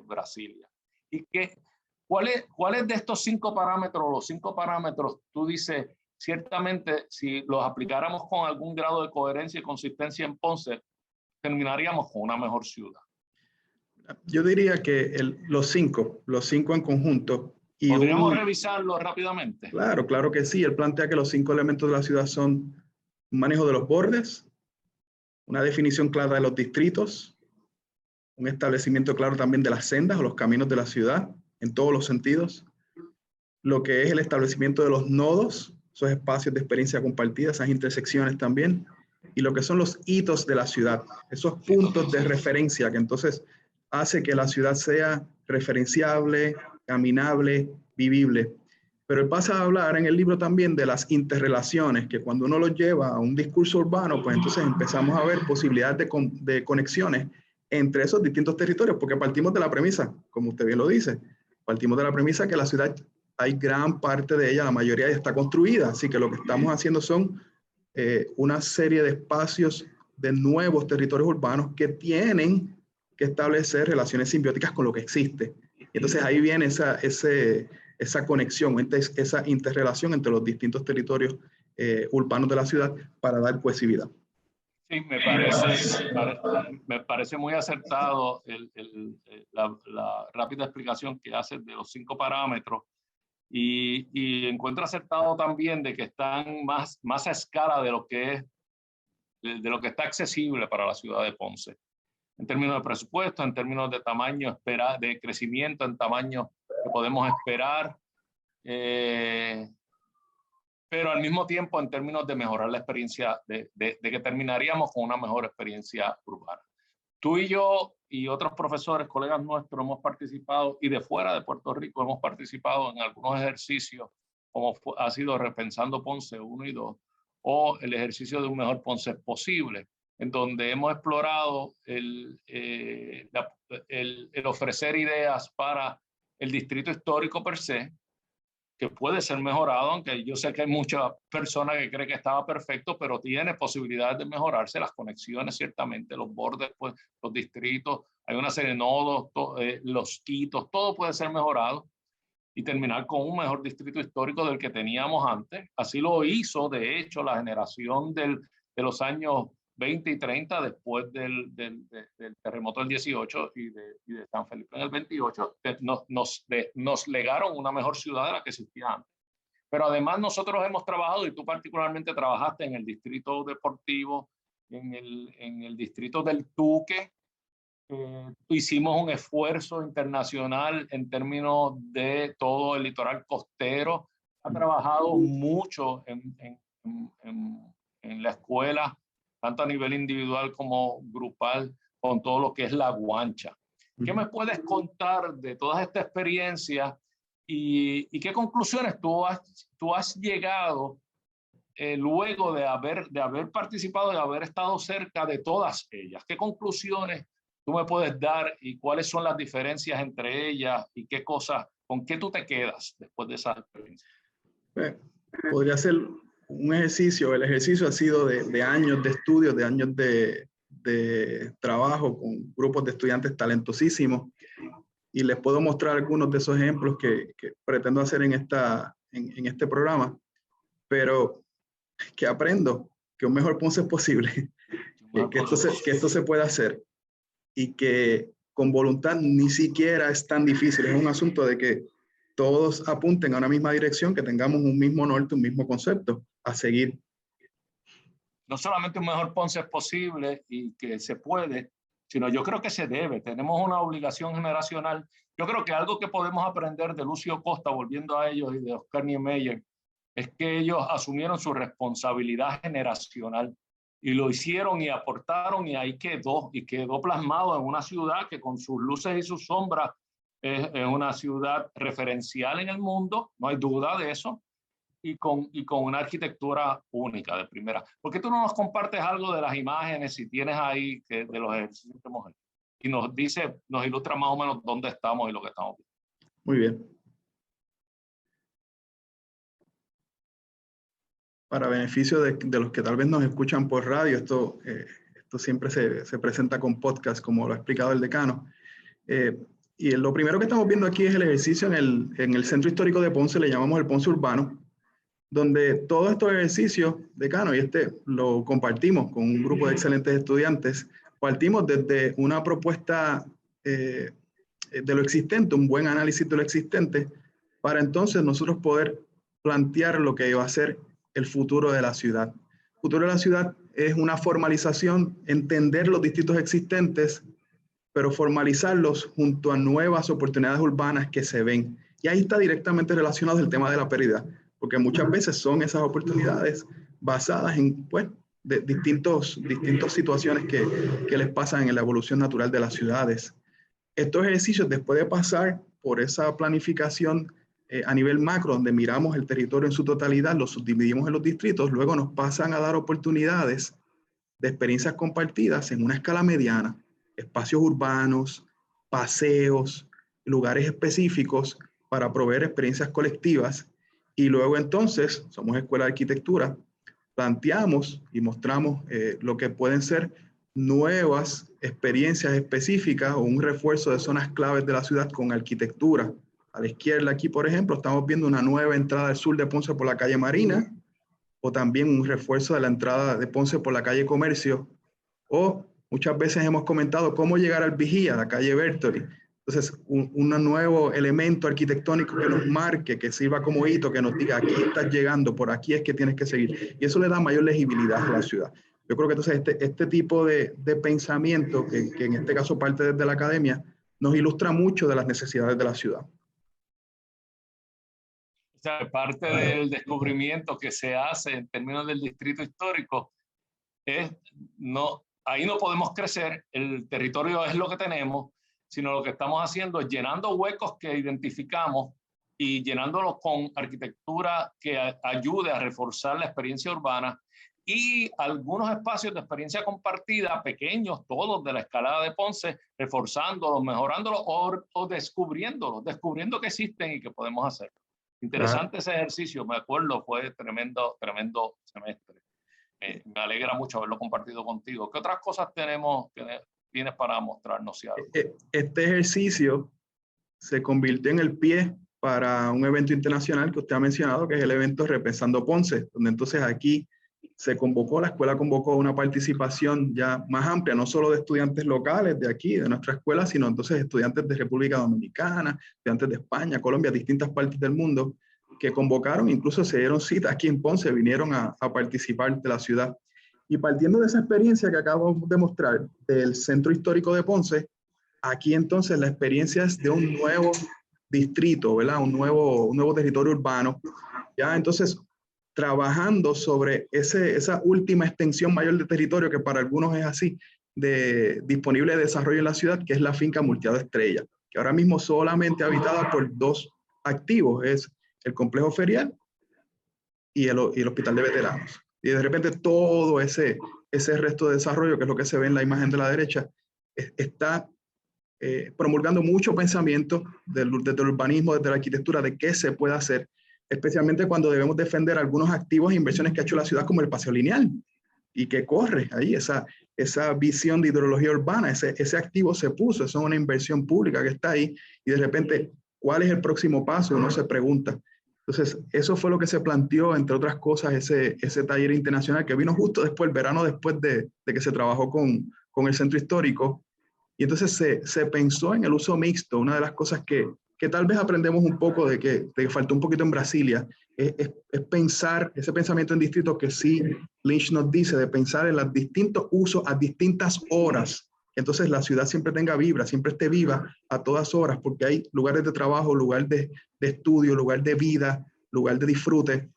Brasilia. ¿Y cuáles de estos 5 parámetros, los 5 parámetros, tú dices, ciertamente, si los aplicáramos con algún grado de coherencia y consistencia en Ponce, terminaríamos con una mejor ciudad? Yo diría que los cinco en conjunto. ¿Podríamos revisarlo rápidamente? Claro que sí. Él plantea que los 5 elementos de la ciudad son un manejo de los bordes, una definición clara de los distritos, un establecimiento claro también de las sendas o los caminos de la ciudad en todos los sentidos, lo que es el establecimiento de los nodos, esos espacios de experiencia compartida, esas intersecciones también, y lo que son los hitos de la ciudad, esos puntos de referencia que entonces hace que la ciudad sea referenciable, caminable, vivible. Pero él pasa a hablar en el libro también de las interrelaciones, que cuando uno los lleva a un discurso urbano, pues entonces empezamos a ver posibilidades de conexiones entre esos distintos territorios, porque partimos de la premisa, como usted bien lo dice, partimos de la premisa que la ciudad, hay gran parte de ella, la mayoría ya está construida, así que lo que estamos haciendo son una serie de espacios de nuevos territorios urbanos que tienen que establecer relaciones simbióticas con lo que existe. Entonces ahí viene esa conexión, esa interrelación entre los distintos territorios urbanos de la ciudad para dar cohesividad. Sí, me parece muy acertado la rápida explicación que hace de los 5 parámetros, y encuentro acertado también de que están más a escala de lo que está accesible para la ciudad de Ponce, en términos de presupuesto, en términos de tamaño de crecimiento, en tamaño que podemos esperar, pero al mismo tiempo en términos de mejorar la experiencia, de que terminaríamos con una mejor experiencia urbana. Tú y yo y otros profesores, colegas nuestros, hemos participado, y de fuera de Puerto Rico hemos participado en algunos ejercicios, como ha sido Repensando Ponce 1 y 2, o el ejercicio de un mejor Ponce posible, en donde hemos explorado el ofrecer ideas para el distrito histórico per se, que puede ser mejorado, aunque yo sé que hay muchas personas que creen que estaba perfecto, pero tiene posibilidades de mejorarse, las conexiones ciertamente, los bordes, pues, los distritos, hay una serie de nodos, los hitos, todo puede ser mejorado y terminar con un mejor distrito histórico del que teníamos antes. Así lo hizo, de hecho, la generación de los años 20 y 30, después del terremoto del 18 y de San Felipe en el 28, nos legaron una mejor ciudad de la que existía antes. Pero además nosotros hemos trabajado, y tú particularmente trabajaste en el distrito deportivo, en el distrito del Tuque. Hicimos un esfuerzo internacional en términos de todo el litoral costero. Ha trabajado mucho en la escuela, tanto a nivel individual como grupal, con todo lo que es la guancha. ¿Qué me puedes contar de todas estas experiencias y qué conclusiones tú has llegado luego de haber participado, de haber estado cerca de todas ellas? ¿Qué conclusiones tú me puedes dar y cuáles son las diferencias entre ellas y qué cosas, con qué tú te quedas después de esa experiencia? Podría ser un ejercicio. El ejercicio ha sido de años de estudios, de años de trabajo con grupos de estudiantes talentosísimos, y les puedo mostrar algunos de esos ejemplos que pretendo hacer en este programa, pero que aprendo que un mejor Ponce es posible, que esto se puede hacer, y que con voluntad ni siquiera es tan difícil. Es un asunto de que todos apunten a una misma dirección, que tengamos un mismo norte, un mismo concepto a seguir. No solamente un mejor Ponce es posible y que se puede, sino yo creo que se debe. Tenemos una obligación generacional. Yo creo que algo que podemos aprender de Lucio Costa, volviendo a ellos, y de Oscar Niemeyer, es que ellos asumieron su responsabilidad generacional y lo hicieron y aportaron y ahí quedó, y quedó plasmado en una ciudad que con sus luces y sus sombras es una ciudad referencial en el mundo, no hay duda de eso, y con una arquitectura única de primera. ¿Por qué tú no nos compartes algo de las imágenes, si tienes ahí, de los ejercicios que hemos hecho? Y nos ilustra más o menos dónde estamos y lo que estamos viendo. Muy bien. Para beneficio de los que tal vez nos escuchan por radio, esto siempre se presenta con podcast, como lo ha explicado el decano. Y lo primero que estamos viendo aquí es el ejercicio en el Centro Histórico de Ponce, le llamamos el Ponce Urbano, donde todos estos ejercicios, decano, y lo compartimos con un grupo de excelentes estudiantes, partimos desde una propuesta de lo existente, un buen análisis de lo existente, para entonces nosotros poder plantear lo que va a ser el futuro de la ciudad. El futuro de la ciudad es una formalización, entender los distritos existentes, pero formalizarlos junto a nuevas oportunidades urbanas que se ven. Y ahí está directamente relacionado el tema de la pérdida, porque muchas veces son esas oportunidades basadas en de distintas situaciones que les pasan en la evolución natural de las ciudades. Estos ejercicios, después de pasar por esa planificación a nivel macro, donde miramos el territorio en su totalidad, lo subdividimos en los distritos, luego nos pasan a dar oportunidades de experiencias compartidas en una escala mediana, espacios urbanos, paseos, lugares específicos para proveer experiencias colectivas. Y luego entonces, somos Escuela de Arquitectura, planteamos y mostramos lo que pueden ser nuevas experiencias específicas o un refuerzo de zonas claves de la ciudad con arquitectura. A la izquierda aquí, por ejemplo, estamos viendo una nueva entrada al sur de Ponce por la calle Marina, o también un refuerzo de la entrada de Ponce por la calle Comercio, o muchas veces hemos comentado cómo llegar al Vigía, la calle Bertoli. Entonces, un nuevo elemento arquitectónico que nos marque, que sirva como hito, que nos diga, aquí estás llegando, por aquí es que tienes que seguir. Y eso le da mayor legibilidad a la ciudad. Yo creo que entonces este tipo de pensamiento, que en este caso parte desde la academia, nos ilustra mucho de las necesidades de la ciudad. O sea, parte del descubrimiento que se hace en términos del distrito histórico es, ahí no podemos crecer, el territorio es lo que tenemos, sino lo que estamos haciendo es llenando huecos que identificamos y llenándolos con arquitectura que ayude a reforzar la experiencia urbana y algunos espacios de experiencia compartida, pequeños, todos de la escalada de Ponce, reforzándolos, mejorándolos o descubriendo que existen y que podemos hacer. Interesante ese ejercicio, me acuerdo, fue tremendo semestre. Me alegra mucho haberlo compartido contigo. ¿Qué otras cosas tienes para mostrarnos? Este ejercicio se convirtió en el pie para un evento internacional que usted ha mencionado, que es el evento Repensando Ponce, donde entonces aquí la escuela convocó una participación ya más amplia, no solo de estudiantes locales de aquí, de nuestra escuela, sino entonces estudiantes de República Dominicana, estudiantes de España, Colombia, distintas partes del mundo, que convocaron, incluso se dieron cita aquí en Ponce, vinieron a participar de la ciudad. Y partiendo de esa experiencia que acabamos de mostrar del Centro Histórico de Ponce, aquí entonces la experiencia es de un nuevo distrito, ¿verdad? Un nuevo territorio urbano. Ya entonces, trabajando sobre esa última extensión mayor de territorio que para algunos es así, disponible de desarrollo en la ciudad, que es la finca Multiado Estrella, que ahora mismo solamente habitada por 2 activos, es el complejo ferial y el hospital de veteranos. Y de repente todo ese resto de desarrollo, que es lo que se ve en la imagen de la derecha, está promulgando mucho pensamiento desde el urbanismo, desde la arquitectura, de qué se puede hacer, especialmente cuando debemos defender algunos activos e inversiones que ha hecho la ciudad, como el paseo lineal, y que corre ahí esa visión de hidrología urbana, ese activo se puso, eso es una inversión pública que está ahí, y de repente, ¿cuál es el próximo paso? Uno se pregunta. Entonces, eso fue lo que se planteó, entre otras cosas, ese taller internacional que vino justo después, el verano después de que se trabajó con el Centro Histórico. Y entonces se pensó en el uso mixto. Una de las cosas que tal vez aprendemos un poco de que faltó un poquito en Brasilia, es pensar ese pensamiento en distritos que sí Lynch nos dice, de pensar en los distintos usos a distintas horas. Entonces la ciudad siempre tenga vibra, siempre esté viva a todas horas, porque hay lugares de trabajo, lugar de estudio, lugar de vida, lugar de disfrute.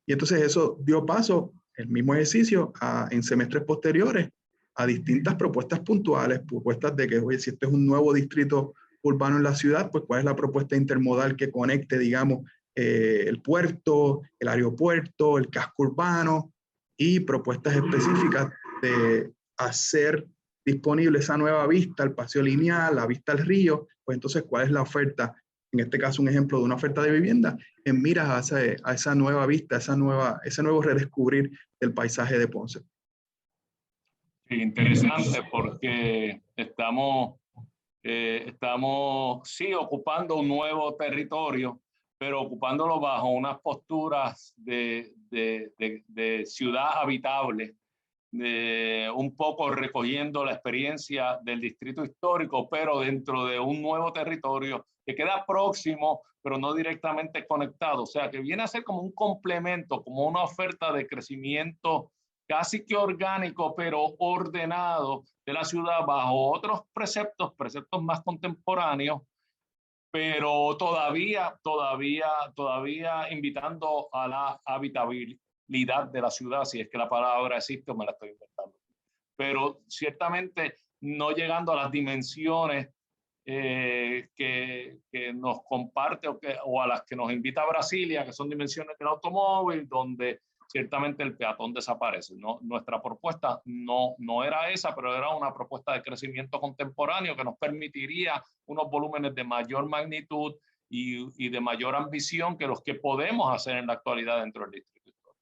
Y entonces eso dio paso el mismo ejercicio en semestres posteriores a distintas propuestas puntuales, propuestas de que, oye, si este es un nuevo distrito urbano en la ciudad, pues cuál es la propuesta intermodal que conecte, digamos, el puerto, el aeropuerto, el casco urbano, y propuestas específicas de hacer disponible esa nueva vista, el paseo lineal, la vista al río. Pues entonces, ¿cuál es la oferta? En este caso, un ejemplo de una oferta de vivienda en miras a esa nueva vista, ese nuevo redescubrir del paisaje de Ponce. Sí, interesante, porque estamos sí ocupando un nuevo territorio, pero ocupándolo bajo unas posturas de ciudad habitable, un poco recogiendo la experiencia del distrito histórico, pero dentro de un nuevo territorio que queda próximo, pero no directamente conectado. O sea, que viene a ser como un complemento, como una oferta de crecimiento casi que orgánico, pero ordenado de la ciudad bajo otros preceptos más contemporáneos, pero todavía invitando a la habitabilidad de la ciudad, si es que la palabra existe o me la estoy inventando. Pero ciertamente no llegando a las dimensiones que nos comparte o a las que nos invita Brasilia, que son dimensiones del automóvil, donde ciertamente el peatón desaparece. ¿No? Nuestra propuesta no era esa, pero era una propuesta de crecimiento contemporáneo que nos permitiría unos volúmenes de mayor magnitud y de mayor ambición que los que podemos hacer en la actualidad dentro del distrito histórico.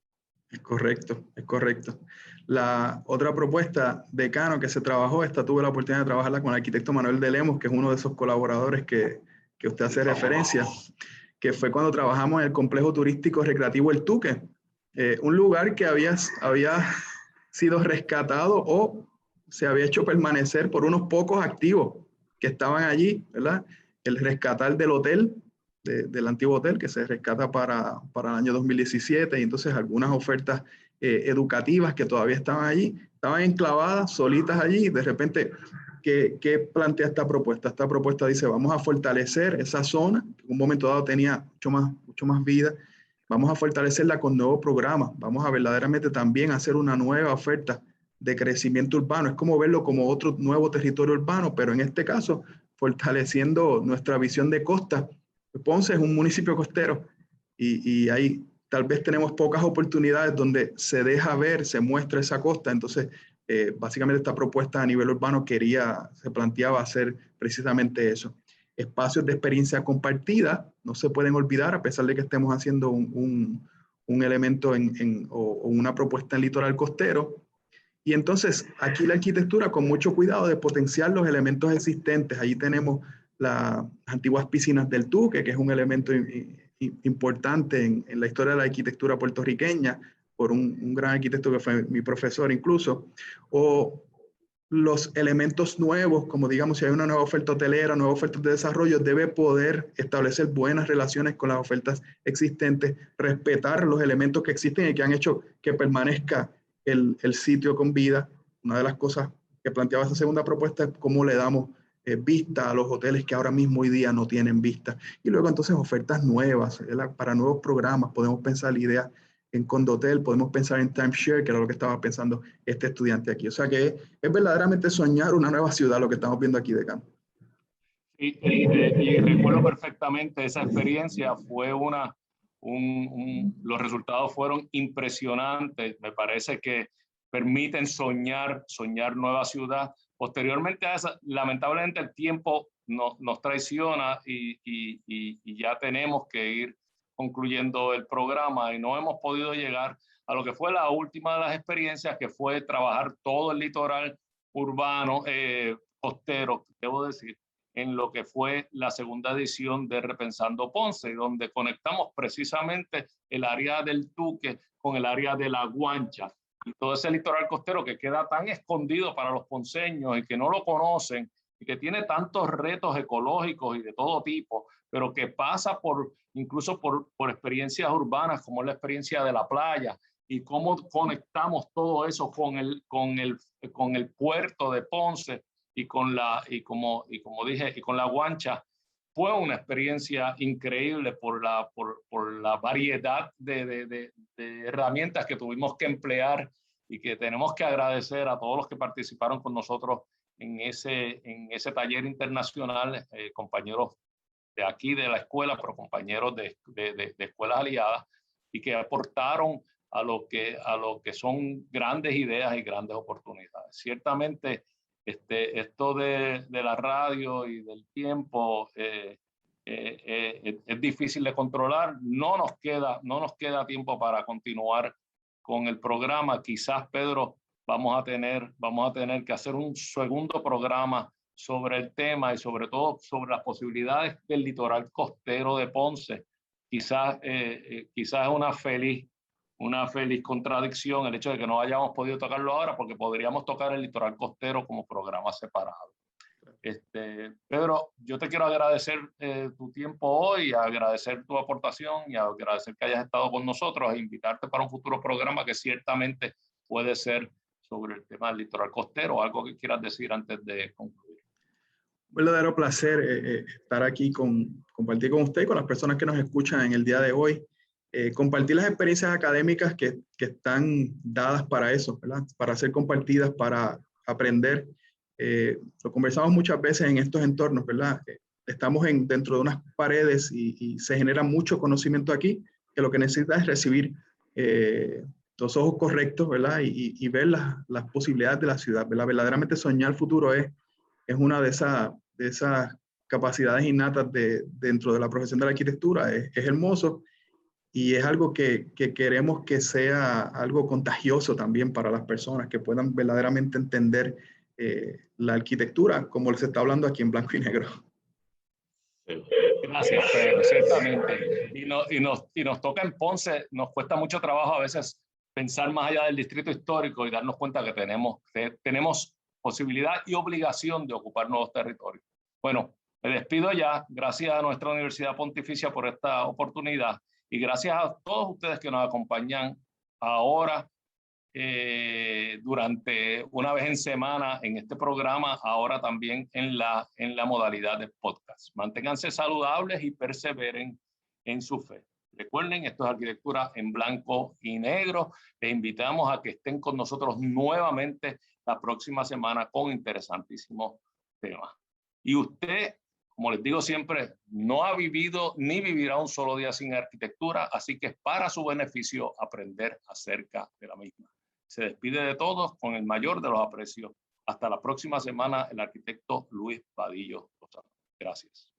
Es correcto, es correcto. La otra propuesta, decano, que se trabajó, tuve la oportunidad de trabajarla con el arquitecto Manuel de Lemos, que es uno de esos colaboradores que usted hace referencia, que fue cuando trabajamos en el complejo turístico recreativo El Tuque, un lugar que había sido rescatado o se había hecho permanecer por unos pocos activos que estaban allí, ¿verdad? El rescatar del hotel, del antiguo hotel, que se rescata para el año 2017, y entonces algunas ofertas educativas que todavía estaban allí, estaban enclavadas, solitas allí, y de repente, ¿qué plantea esta propuesta? Esta propuesta dice, vamos a fortalecer esa zona, que en un momento dado tenía mucho más vida, vamos a fortalecerla con nuevos programas, vamos a verdaderamente también hacer una nueva oferta de crecimiento urbano. Es como verlo como otro nuevo territorio urbano, pero en este caso, fortaleciendo nuestra visión de costa. Ponce es un municipio costero y ahí tal vez tenemos pocas oportunidades donde se deja ver, se muestra esa costa. Entonces, básicamente esta propuesta a nivel urbano se planteaba hacer precisamente eso. Espacios de experiencia compartida no se pueden olvidar, a pesar de que estemos haciendo un elemento o una propuesta en litoral costero. Y entonces aquí la arquitectura con mucho cuidado de potenciar los elementos existentes. Allí tenemos las antiguas piscinas del Tuque, que es un elemento importante en la historia de la arquitectura puertorriqueña, por un gran arquitecto que fue mi profesor incluso, o los elementos nuevos, como digamos, si hay una nueva oferta hotelera, nueva oferta de desarrollo, debe poder establecer buenas relaciones con las ofertas existentes, respetar los elementos que existen y que han hecho que permanezca el sitio con vida. Una de las cosas que planteaba esa segunda propuesta es cómo le damos vista a los hoteles que ahora mismo hoy día no tienen vista. Y luego entonces ofertas nuevas, para nuevos programas, podemos pensar la idea en Condotel, podemos pensar en timeshare, que era lo que estaba pensando este estudiante aquí. O sea que es verdaderamente soñar una nueva ciudad lo que estamos viendo aquí, decano. Y recuerdo perfectamente esa experiencia, fue los resultados fueron impresionantes. Me parece que permiten soñar nueva ciudad. Posteriormente a esa, lamentablemente el tiempo nos traiciona y ya tenemos que ir concluyendo el programa y no hemos podido llegar a lo que fue la última de las experiencias, que fue trabajar todo el litoral urbano, costero, debo decir, en lo que fue la segunda edición de Repensando Ponce, donde conectamos precisamente el área del Tuque con el área de La Guancha y todo ese litoral costero que queda tan escondido para los ponceños y que no lo conocen y que tiene tantos retos ecológicos y de todo tipo, pero que pasa incluso por experiencias urbanas como la experiencia de la playa, y cómo conectamos todo eso con el puerto de Ponce y como dije, y con La Guancha, fue una experiencia increíble por la variedad de herramientas que tuvimos que emplear y que tenemos que agradecer a todos los que participaron con nosotros en ese taller internacional, compañeros de aquí de la escuela, pero compañeros de escuelas aliadas, y que aportaron a lo que son grandes ideas y grandes oportunidades. Ciertamente, esto de la radio y del tiempo es difícil de controlar. No nos queda tiempo para continuar con el programa. Quizás, Pedro, vamos a tener que hacer un segundo programa sobre el tema y sobre todo sobre las posibilidades del litoral costero de Ponce. Quizás es una feliz contradicción el hecho de que no hayamos podido tocarlo ahora, porque podríamos tocar el litoral costero como programa separado. Pedro, yo te quiero agradecer tu tiempo hoy, agradecer tu aportación y agradecer que hayas estado con nosotros e invitarte para un futuro programa que ciertamente puede ser sobre el tema del litoral costero. ¿Algo que quieras decir antes de concluir? Un verdadero placer estar aquí, compartir con usted y con las personas que nos escuchan en el día de hoy. Compartir las experiencias académicas que están dadas para eso, ¿verdad? Para ser compartidas, para aprender. Lo conversamos muchas veces en estos entornos, ¿verdad? Estamos dentro de unas paredes y se genera mucho conocimiento aquí, que lo que necesita es recibir los ojos correctos, ¿verdad? Y ver las posibilidades de la ciudad, ¿verdad? Verdaderamente soñar el futuro es una de esas capacidades innatas dentro de la profesión de la arquitectura. Es hermoso y es algo que queremos que sea algo contagioso también para las personas, que puedan verdaderamente entender la arquitectura como les está hablando aquí en blanco y negro. Gracias, Pedro, ciertamente. Y nos toca en Ponce, nos cuesta mucho trabajo a veces pensar más allá del distrito histórico y darnos cuenta que tenemos posibilidad y obligación de ocupar nuevos territorios. Bueno, me despido ya. Gracias a nuestra Universidad Pontificia por esta oportunidad y gracias a todos ustedes que nos acompañan ahora durante una vez en semana en este programa, ahora también en la modalidad de podcast. Manténganse saludables y perseveren en su fe. Recuerden, esto es Arquitectura en Blanco y Negro. Les invitamos a que estén con nosotros nuevamente la próxima semana con interesantísimos temas. Y usted, como les digo siempre, no ha vivido ni vivirá un solo día sin arquitectura, así que es para su beneficio aprender acerca de la misma. Se despide de todos con el mayor de los aprecios. Hasta la próxima semana, el arquitecto Luis Vadillo Lozano. Gracias.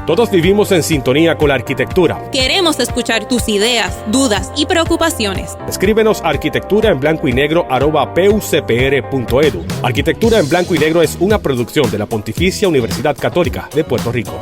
Todos vivimos en sintonía con la arquitectura. Queremos escuchar tus ideas, dudas y preocupaciones. Escríbenos a arquitecturaenblancoynegro@pucpr.edu. Arquitectura en Blanco y Negro es una producción de la Pontificia Universidad Católica de Puerto Rico.